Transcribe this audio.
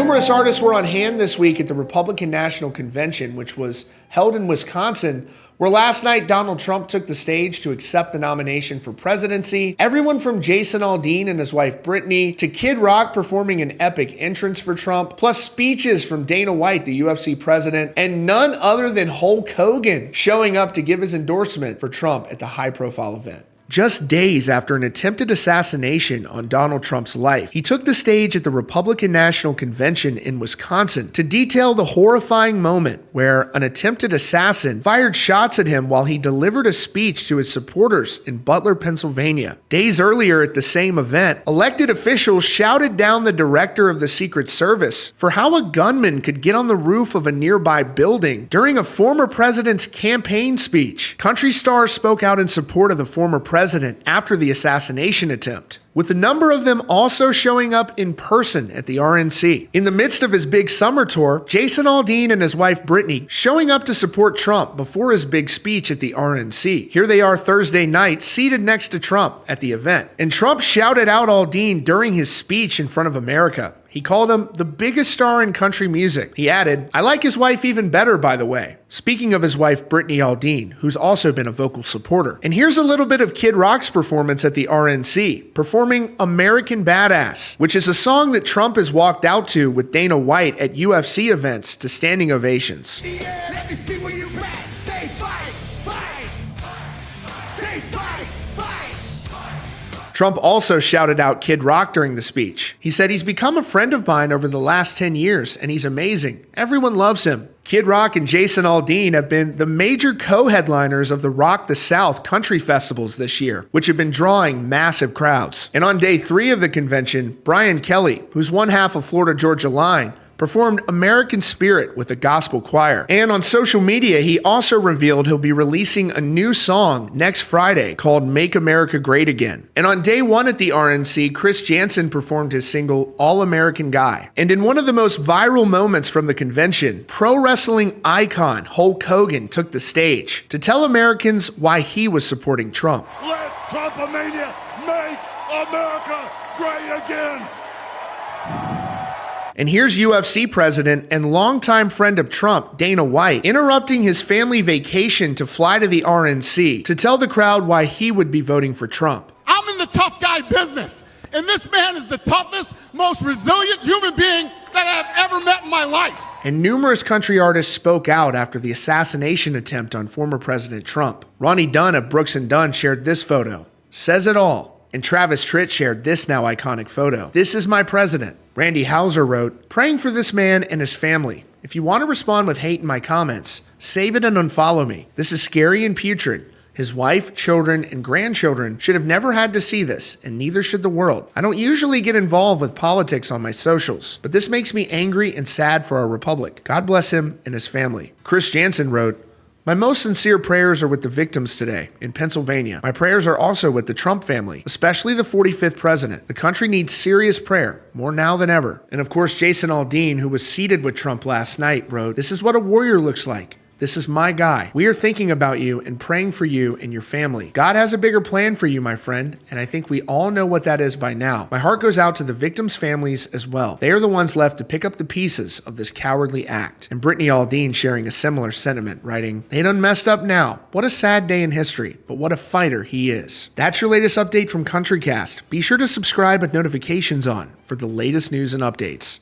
Numerous artists were on hand this week at the Republican National Convention, which was held in Wisconsin, where last night Donald Trump took the stage to accept the nomination for presidency. Everyone from Jason Aldean and his wife Brittany to Kid Rock performing an epic entrance for Trump, plus speeches from Dana White, the UFC president, and none other than Hulk Hogan showing up to give his endorsement for Trump at the high-profile event. Just days after an attempted assassination on Donald Trump's life, he took the stage at the Republican National Convention in Wisconsin to detail the horrifying moment where an attempted assassin fired shots at him while he delivered a speech to his supporters in Butler, Pennsylvania. Days earlier at the same event, elected officials shouted down the director of the Secret Service for how a gunman could get on the roof of a nearby building during a former president's campaign speech. Country stars spoke out in support of the former president after the assassination attempt, with a number of them also showing up in person at the RNC. In the midst of his big summer tour, Jason Aldean and his wife Brittany showing up to support Trump before his big speech at the RNC. Here they are Thursday night, seated next to Trump at the event. And Trump shouted out Aldean during his speech in front of America. He called him the biggest star in country music. He added, "I like his wife even better, by the way." Speaking of his wife, Brittany Aldean, who's also been a vocal supporter. And here's a little bit of Kid Rock's performance at the RNC, performing American Badass, which is a song that Trump has walked out to with Dana White at UFC events to standing ovations. Yeah, let me see where you at. Say fight, fight. Say fight, fight. Trump also shouted out Kid Rock during the speech. He said he's become a friend of mine over the last 10 years, and he's amazing. Everyone loves him. Kid Rock and Jason Aldean have been the major co-headliners of the Rock the South country festivals this year, which have been drawing massive crowds. And on day 3 of the convention, Brian Kelly, who's one half of Florida Georgia Line, performed American Spirit with a gospel choir. And on social media, he also revealed he'll be releasing a new song next Friday called Make America Great Again. And on day 1 at the RNC, Chris Jansen performed his single All American Guy. And in one of the most viral moments from the convention, pro wrestling icon Hulk Hogan took the stage to tell Americans why he was supporting Trump. Let Trumpomania make America great again. And here's UFC president and longtime friend of Trump, Dana White, interrupting his family vacation to fly to the RNC to tell the crowd why he would be voting for Trump. I'm in the tough guy business, and this man is the toughest, most resilient human being that I've ever met in my life. And numerous country artists spoke out after the assassination attempt on former President Trump. Ronnie Dunn of Brooks & Dunn shared this photo. Says it all. And Travis Tritt shared this now iconic photo. "This is my president." Randy Hauser wrote, "Praying for this man and his family. If you want to respond with hate in my comments, save it and unfollow me. This is scary and putrid. His wife, children, and grandchildren should have never had to see this, and neither should the world. I don't usually get involved with politics on my socials, but this makes me angry and sad for our republic. God bless him and his family." Chris Jansen wrote, "My most sincere prayers are with the victims today in Pennsylvania. My prayers are also with the Trump family, especially the 45th president. The country needs serious prayer, more now than ever." And of course, Jason Aldean, who was seated with Trump last night, wrote, "This is what a warrior looks like. This is my guy. We are thinking about you and praying for you and your family. God has a bigger plan for you, my friend, and I think we all know what that is by now. My heart goes out to the victims' families as well. They are the ones left to pick up the pieces of this cowardly act." And Brittany Aldean sharing a similar sentiment, writing, "They done messed up now. What a sad day in history, but what a fighter he is." That's your latest update from CountryCast. Be sure to subscribe with notifications on for the latest news and updates.